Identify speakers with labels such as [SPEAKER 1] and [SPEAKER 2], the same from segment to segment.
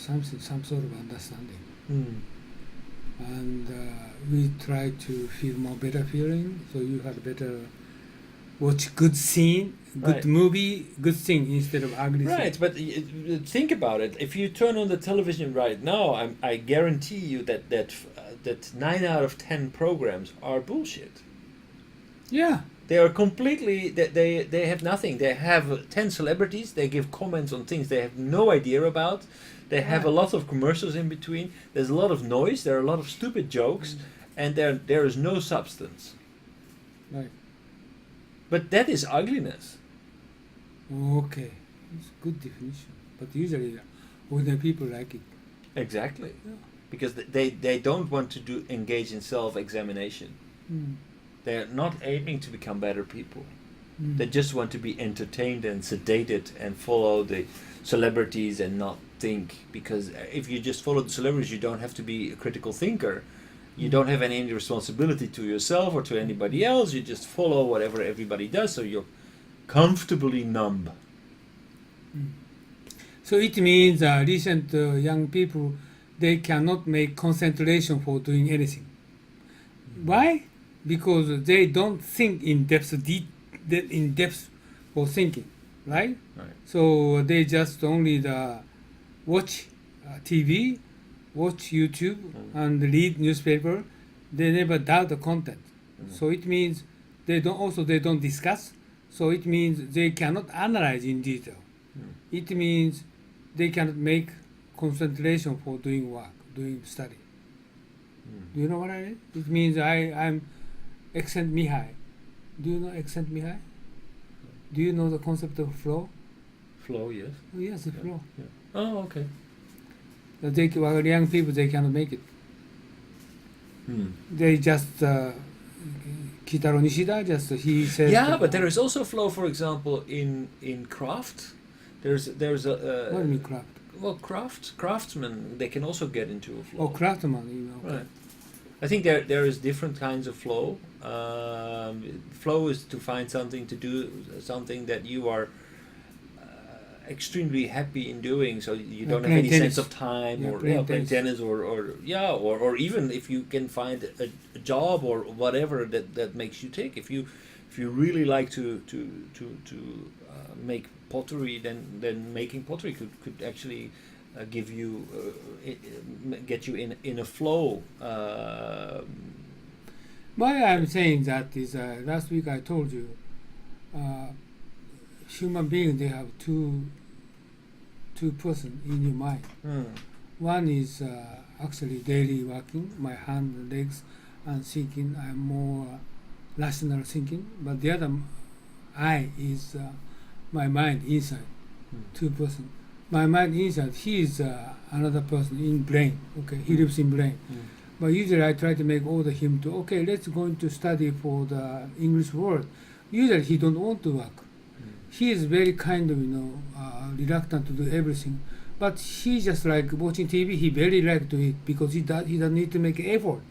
[SPEAKER 1] some sort of understanding.
[SPEAKER 2] Mm.
[SPEAKER 1] And we try to feel more better feeling, so you had better watch good scene, good
[SPEAKER 2] Right.
[SPEAKER 1] movie, good thing instead of ugly
[SPEAKER 2] Right,
[SPEAKER 1] thing.
[SPEAKER 2] but think about it. If you turn on the television right now, I guarantee you that 9 out of 10 programs are bullshit.
[SPEAKER 1] Yeah.
[SPEAKER 2] They are completely. They have nothing. They have 10 celebrities. They give comments on things they have no idea about. They have a
[SPEAKER 1] Right.
[SPEAKER 2] lot of commercials in between. There's a lot of noise. There are a lot of stupid jokes, and there is no substance.
[SPEAKER 1] Right.
[SPEAKER 2] But that is ugliness.
[SPEAKER 1] Okay. It's a good definition. But usually ordinary people like it.
[SPEAKER 2] Exactly.
[SPEAKER 1] Yeah.
[SPEAKER 2] Because they don't want to engage in self-examination.
[SPEAKER 1] Mm.
[SPEAKER 2] They're not aiming to become better people.
[SPEAKER 1] Mm.
[SPEAKER 2] They just want to be entertained and sedated and follow the celebrities and not think. Because if you just follow the celebrities, you don't have to be a critical thinker. You don't have any responsibility to yourself or to anybody else. You just follow whatever everybody does, so you're comfortably numb.
[SPEAKER 1] Mm. So it means recent young people, they cannot make concentration for doing anything. Why? Because they don't think in depth for thinking, right?
[SPEAKER 2] Right.
[SPEAKER 1] So they just only watch TV, watch YouTube, and read newspaper. They never doubt the content. So it means they don't discuss. So it means they cannot analyze in detail. It means they cannot make concentration for doing work, doing study. Do you know what I mean? It means I'm accent Mihai. Do you know accent Mihai? Do you know the concept of flow?
[SPEAKER 2] Flow, yes.
[SPEAKER 1] Oh, yes, the flow.
[SPEAKER 2] Yeah. Oh, okay.
[SPEAKER 1] Young people, they cannot make it. They just Kitaro Nishida, he says.
[SPEAKER 2] Yeah, but there is also flow. For example, in craft, there's
[SPEAKER 1] What do you mean craft?
[SPEAKER 2] well, craftsmen, they can also get into a flow.
[SPEAKER 1] Oh, craftsman, you know. Okay.
[SPEAKER 2] Right. I think there is different kinds of flow. Flow is to find something to do, something that you are extremely happy in doing, so you don't have any
[SPEAKER 1] tennis.
[SPEAKER 2] sense of time,
[SPEAKER 1] Yeah,
[SPEAKER 2] or
[SPEAKER 1] playing
[SPEAKER 2] tennis, or even if you can find a job or whatever that makes you tick. If you really like to make pottery, then making pottery could actually give you get you in a flow.
[SPEAKER 1] Why I'm saying that is last week I told you human beings, they have two person in your mind. One is actually daily working, my hand and legs, and thinking. I'm more rational thinking, but the other I is my mind inside. Two person. My mind inside, he is another person in brain. Okay, he lives in brain. But usually I try to make order him to, okay, let's go into study for the English word. Usually he don't want to work. He is very kind of, reluctant to do everything. But he just like watching TV, he very like to it because he doesn't need to make effort.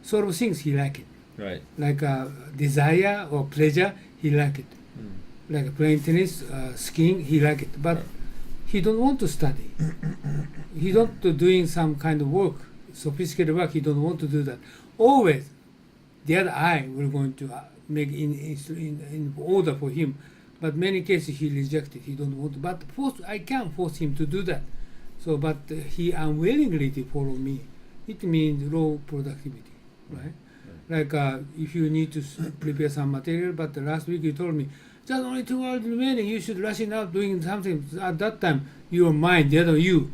[SPEAKER 1] Sort of things he like it.
[SPEAKER 2] Right.
[SPEAKER 1] Like desire or pleasure, he like it. Like playing tennis, skiing, he like it. But he don't want to study. He don't doing some kind of work, sophisticated work. He don't want to do that. Always, the other eye will going to make in order for him. But many cases he rejected. He don't want to. But I can't force him to do that. So, but he unwillingly to follow me. It means low productivity, right? Like if you need to prepare some material, but last week you told me just only 2 hours remaining. You should rush it out doing something. At that time, your mind, the other you,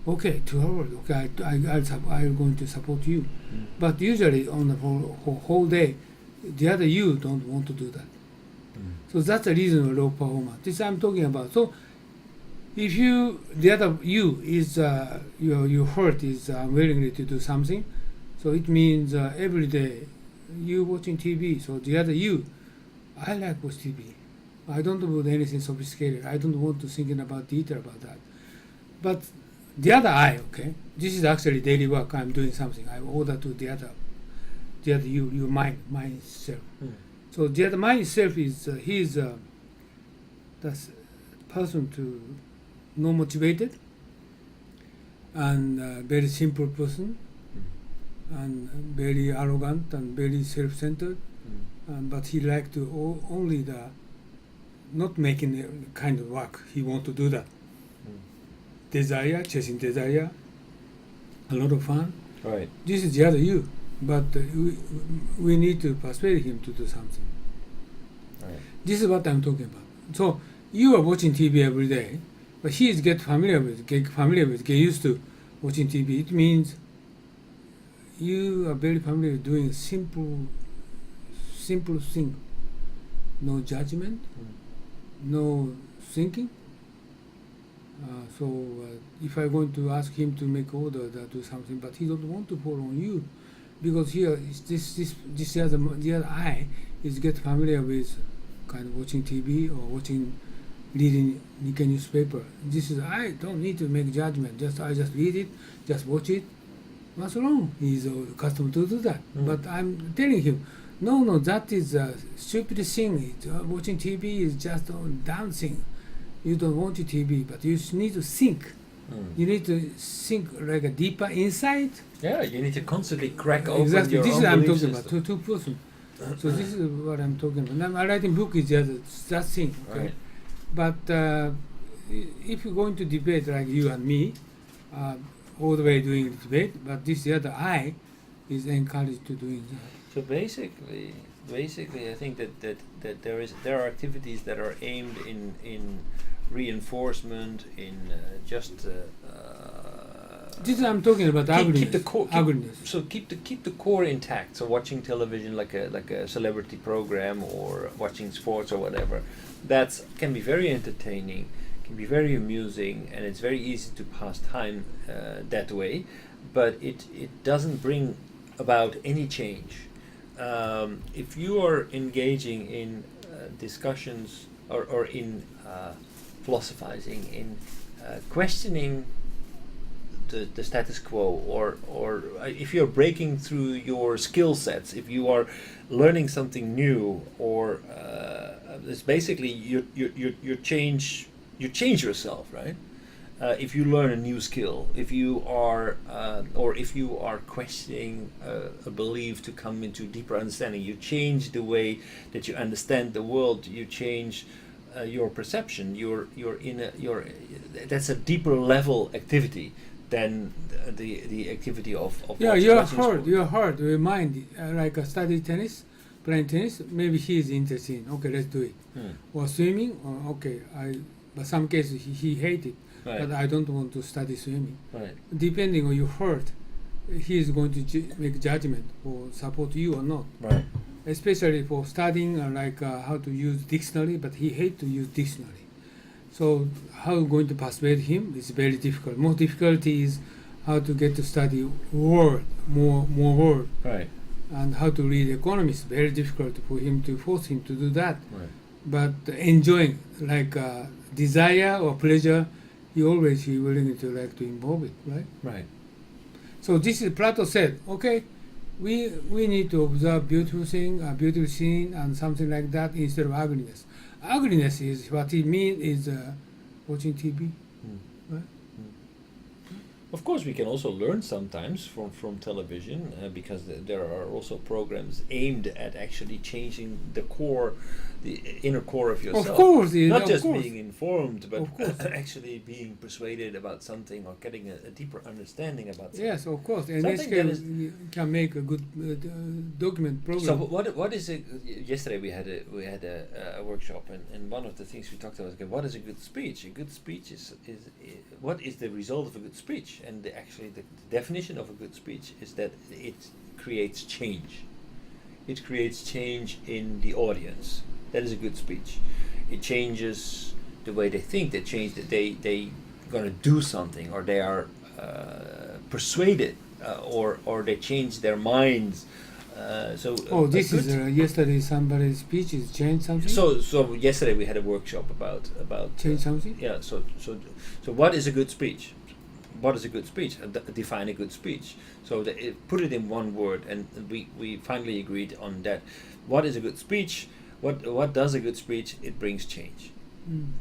[SPEAKER 1] okay, 2 hours. Okay, I'm going to support you. But usually on the whole day, the other you don't want to do that. So that's the reason of low performance. This I'm talking about. So if the other you is your heart is unwilling to do something, so it means every day you watching TV. So the other you, I like watch TV. I don't do anything sophisticated. I don't want to thinking about detail about that. But the other I, okay, this is actually daily work. I'm doing something. I order to the other you, your mind self. So the other mind itself is he's the person to not motivated, and very simple person, and very arrogant and very self-centered. But he liked to only the not making the kind of work. He want to do that. Desire, chasing desire, a lot of fun.
[SPEAKER 2] Right.
[SPEAKER 1] This is the other you, but we need to persuade him to do something.
[SPEAKER 2] Right.
[SPEAKER 1] This is what I'm talking about. So you are watching TV every day, but he is get used to watching TV. It means you are very familiar with doing a simple thing. No judgment, no thinking. So if I'm going to ask him to make order that do something, but he don't want to follow on you, because here is the other eye is get familiar with kind of watching TV or reading Nikkei newspaper. This is I don't need to make judgment. I just read it, just watch it. What's wrong? He's accustomed to do that. But I'm telling him, no, that is a stupid thing. Watching TV is just a dancing. You don't watch TV, but you need to think. You need to think like a deeper insight.
[SPEAKER 2] Yeah, you need to constantly crack open
[SPEAKER 1] Exactly.
[SPEAKER 2] your
[SPEAKER 1] This
[SPEAKER 2] own
[SPEAKER 1] is I'm
[SPEAKER 2] belief
[SPEAKER 1] talking
[SPEAKER 2] system.
[SPEAKER 1] about. Two person. So this is what I'm talking about. Now, I'm writing book is just that thing. Okay?
[SPEAKER 2] Right.
[SPEAKER 1] But if you're going to debate like you and me, all the way doing debate, but this the other eye is encouraged to doing that.
[SPEAKER 2] So basically, I think that there are activities that are aimed in reinforcement, in
[SPEAKER 1] This is I'm talking about
[SPEAKER 2] keep the core.
[SPEAKER 1] ugliness.
[SPEAKER 2] So keep the core intact. So watching television like a celebrity program or watching sports or whatever, that can be very entertaining, can be very amusing, and it's very easy to pass time that way. But it doesn't bring about any change. If you are engaging in discussions or in philosophizing, in questioning the status quo, or if you're breaking through your skill sets, if you are learning something new, or it's basically you change yourself, right? If you learn a new skill, if you are questioning a belief to come into deeper understanding, you change the way that you understand the world. You change your perception. That's a deeper level activity than the activity of
[SPEAKER 1] Your heart, your mind, like a study tennis, playing tennis. Maybe he is interested in. Okay, let's do it. Or swimming. Or okay, but some cases he hated.
[SPEAKER 2] Right.
[SPEAKER 1] But I don't want to study swimming.
[SPEAKER 2] Right.
[SPEAKER 1] Depending on your heart, he is going to make judgment or support you or not.
[SPEAKER 2] Right.
[SPEAKER 1] Especially for studying how to use dictionary, but he hate to use dictionary. So how going to persuade him is very difficult. More difficulty is how to get to study word, more word.
[SPEAKER 2] Right.
[SPEAKER 1] And how to read economics, very difficult for him to force him to do that.
[SPEAKER 2] Right.
[SPEAKER 1] But enjoying desire or pleasure, he always willing to to involve it, right?
[SPEAKER 2] Right.
[SPEAKER 1] So this is Plato said, okay, we need to observe beautiful thing, a beautiful scene, and something like that instead of ugliness. Ugliness is what he means is watching TV, right?
[SPEAKER 2] Of course, we can also learn sometimes from television because there are also programs aimed at actually changing the inner core of yourself.
[SPEAKER 1] Of course,
[SPEAKER 2] not
[SPEAKER 1] of
[SPEAKER 2] just
[SPEAKER 1] course.
[SPEAKER 2] being informed, but
[SPEAKER 1] Of course.
[SPEAKER 2] actually being persuaded about something or getting a deeper understanding about something.
[SPEAKER 1] Yes, of course.
[SPEAKER 2] Something that is-
[SPEAKER 1] NHK can make a good document program.
[SPEAKER 2] So what is it? Yesterday we had a workshop, and one of the things we talked about was, okay, what is a good speech? A good speech is what is the result of a good speech? And the definition of a good speech is that it creates change. It creates change in the audience. That is a good speech. It changes the way they think. They change that they gonna do something, or they are persuaded, or they change their minds.
[SPEAKER 1] This is yesterday somebody's speech is changed something?
[SPEAKER 2] So yesterday we had a workshop about
[SPEAKER 1] Change something?
[SPEAKER 2] Yeah. So what is a good speech? What is a good speech? Define a good speech. So put it in one word, and we finally agreed on that. What is a good speech? What does a good speech? It brings change.
[SPEAKER 1] Mm.